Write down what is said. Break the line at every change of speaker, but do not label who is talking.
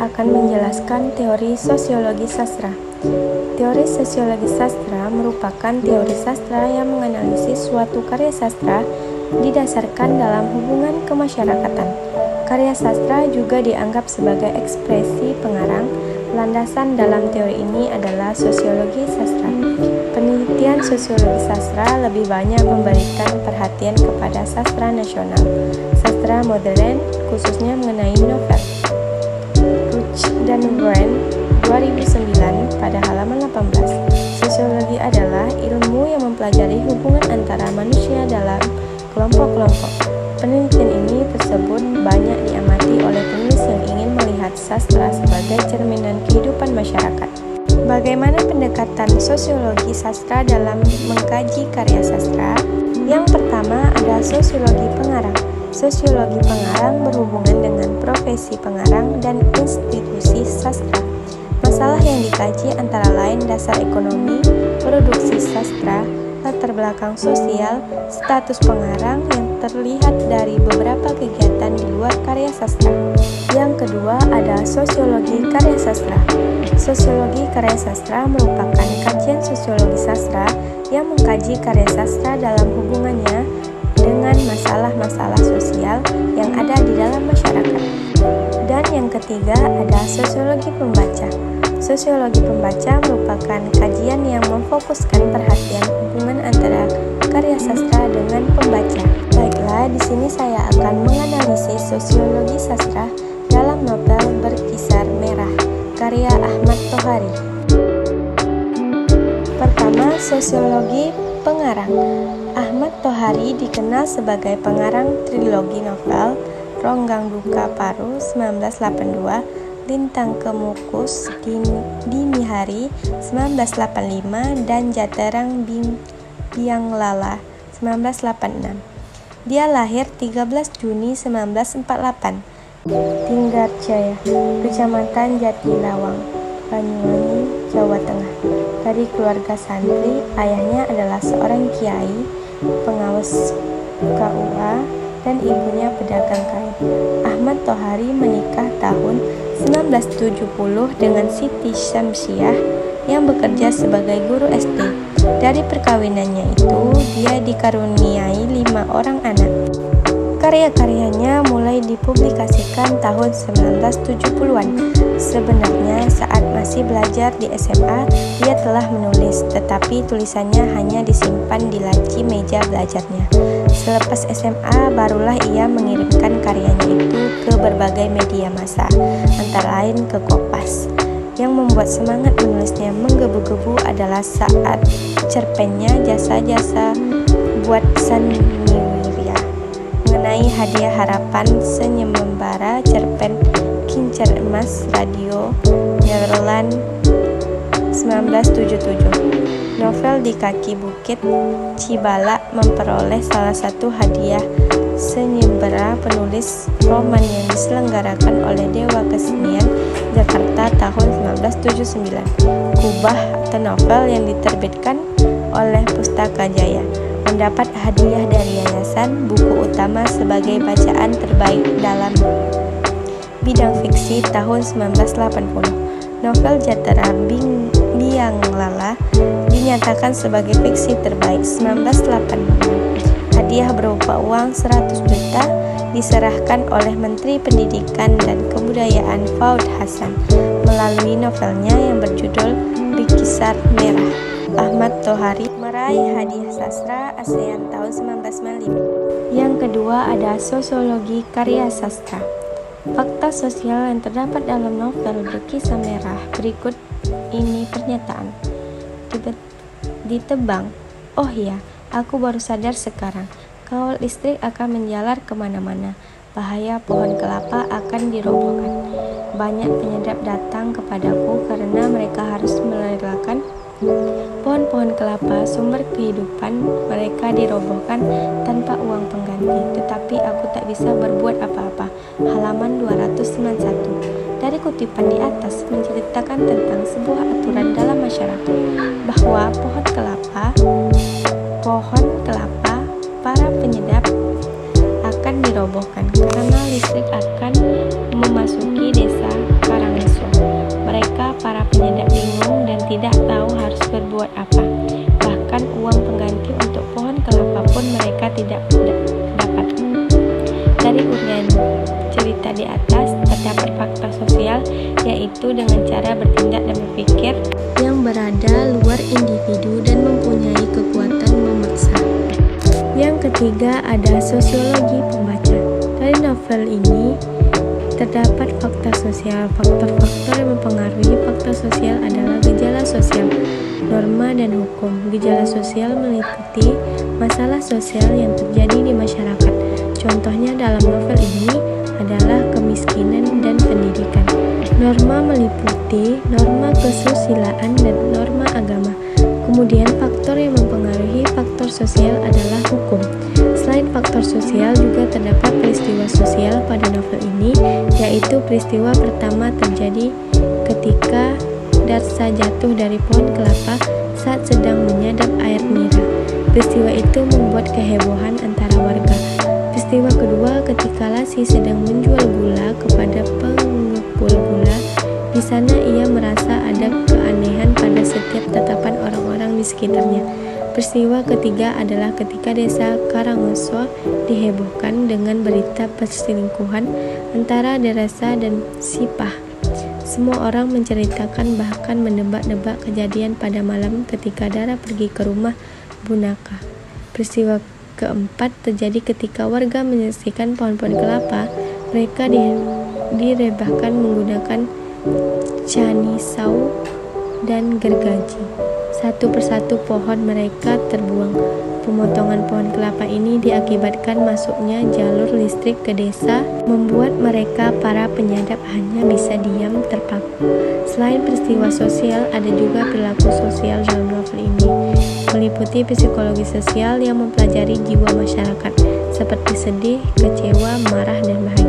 akan menjelaskan teori sosiologi sastra. Teori sosiologi sastra merupakan teori sastra yang menganalisis suatu karya sastra didasarkan dalam hubungan kemasyarakatan. Karya sastra juga dianggap sebagai ekspresi pengarang. Landasan dalam teori ini adalah sosiologi sastra. Penelitian sosiologi sastra lebih banyak memberikan perhatian kepada sastra nasional, sastra modern, khususnya mengenai novel. Ruch dan Wren 2009 pada halaman 18. Sosiologi adalah ilmu yang mempelajari hubungan antara manusia dalam kelompok-kelompok. Penelitian ini tersebut banyak diamati oleh penulis yang ingin melihat sastra sebagai cerminan kehidupan masyarakat. Bagaimana pendekatan sosiologi sastra dalam mengkaji karya sastra? Yang pertama ada sosiologi pengarang. Sosiologi pengarang berhubungan dengan profesi pengarang dan institusi sastra. Masalah yang dikaji antara lain dasar ekonomi, produksi sastra, latar belakang sosial, status pengarang yang terlihat dari beberapa kegiatan di luar karya sastra. Yang kedua ada sosiologi karya sastra. Sosiologi karya sastra merupakan kajian sosiologi sastra yang mengkaji karya sastra dalam hubungannya dengan masalah-masalah sosial yang ada di dalam masyarakat. Dan yang ketiga ada sosiologi pembaca. Sosiologi pembaca merupakan kajian yang memfokuskan perhatian hubungan antara karya sastra dengan pembaca. Baiklah, di sini saya akan menganalisis sosiologi sastra dalam novel Berkisar Merah, karya Ahmad Tohari. Pertama, sosiologi pengarang. Ahmad Tohari dikenal sebagai pengarang trilogi novel Ronggang Duka Paru 1982, Lintang Kemukus Dini Hari 1985, dan Jaterang Biang Lala 1986. Dia lahir 13 Juni 1948, Tinggarjaya, Kecamatan Jatilawang, Banyuwangi, Jawa Tengah. Dari keluarga santri, ayahnya adalah seorang kiai, pengawas KUA, dan ibunya pedagang kain. Ahmad Tohari menikah tahun 1970 dengan Siti Syamsiah yang bekerja sebagai guru SD. Dari perkawinannya itu, dia dikaruniai 5 orang anak. Karya-karyanya mulai dipublikasikan tahun 1970-an. Sebenarnya saat masih belajar di SMA, dia telah menulis, tetapi tulisannya hanya disimpan di laci meja belajarnya. Selepas SMA, barulah ia mengirimkan karyanya itu ke berbagai media massa, antara lain ke Kompas. Yang membuat semangat menulisnya menggebu-gebu adalah saat cerpennya Jasa-Jasa Buat Sandiwirya mengenai hadiah harapan senyembara cerpen Kincer Emas Radio Nederland 1977. Novel Di Kaki Bukit Cibala memperoleh salah satu hadiah senyembara penulis roman yang diselenggarakan oleh Dewa Kesenian Jakarta tahun 1979. Kubah atau novel yang diterbitkan oleh Pustaka Jaya mendapat hadiah dari Yayasan Buku Utama sebagai bacaan terbaik dalam bidang fiksi tahun 1980. Novel Jatara Biang Lala dinyatakan sebagai fiksi terbaik 1986. Hadiah berupa uang 100 juta diserahkan oleh Menteri Pendidikan dan Kebudayaan Fuad Hasan melalui novelnya yang berjudul Berkisar Merah. Ahmad Tohari meraih hadiah sastra ASEAN tahun 1995. Yang kedua ada sosiologi karya sastra. Fakta sosial yang terdapat dalam novel Berkisar Merah berikut ini pernyataan. Ditebang. Oh iya, aku baru sadar sekarang. Kawat listrik akan menjalar kemana-mana. Bahaya pohon kelapa akan dirobohkan. Banyak penyadap datang kepadaku karena mereka harus merelakan pohon-pohon kelapa, sumber kehidupan mereka dirobohkan tanpa uang pengganti. Tetapi aku tak bisa berbuat apa-apa. Halaman 291. Dari kutipan di atas menceritakan tentang sebuah aturan dalam masyarakat bahwa pohon kelapa para penyedap akan dirobohkan karena listrik akan memasuki desa Karanganyar. penyadap bingung dan tidak tahu harus berbuat apa. Bahkan uang pengganti untuk pohon kelapa pun mereka tidak dapat. Dari uraian cerita di atas terdapat faktor sosial, yaitu dengan cara bertindak dan berpikir yang berada luar individu dan mempunyai kekuatan memaksa. Yang ketiga ada sosiologi pembaca. Dari novel ini terdapat faktor sosial. Faktor-faktor yang mempengaruhi faktor sosial adalah gejala sosial, norma, dan hukum. Gejala sosial meliputi masalah sosial yang terjadi di masyarakat. Contohnya dalam novel ini adalah kemiskinan dan pendidikan. Norma meliputi norma kesusilaan dan norma agama. Kemudian faktor yang mempengaruhi faktor sosial adalah hukum. Selain faktor sosial juga terdapat peristiwa sosial pada novel ini, yaitu peristiwa pertama terjadi ketika Darsa jatuh dari pohon kelapa saat sedang menyadap air nira. Peristiwa itu membuat kehebohan antara warga. Peristiwa kedua ketika Lassi sedang menjual gula kepada pengepul gula. Di sana ia merasa ada keanehan pada setiap tatapan orang-orang di sekitarnya. Peristiwa ketiga adalah ketika desa Karangoso dihebohkan dengan berita perselingkuhan antara Darsa dan Sipah. Semua orang menceritakan bahkan menebak-nebak kejadian pada malam ketika Dara pergi ke rumah Bunaka. Peristiwa keempat terjadi ketika warga menyaksikan pohon-pohon kelapa mereka direbahkan menggunakan canisau dan gergaji. Satu persatu pohon mereka terbuang. Pemotongan pohon kelapa ini diakibatkan masuknya jalur listrik ke desa, membuat mereka para penyadap hanya bisa diam terpaku. Selain peristiwa sosial, ada juga perilaku sosial dalam novel ini, meliputi psikologi sosial yang mempelajari jiwa masyarakat, seperti sedih, kecewa, marah, dan bahagia.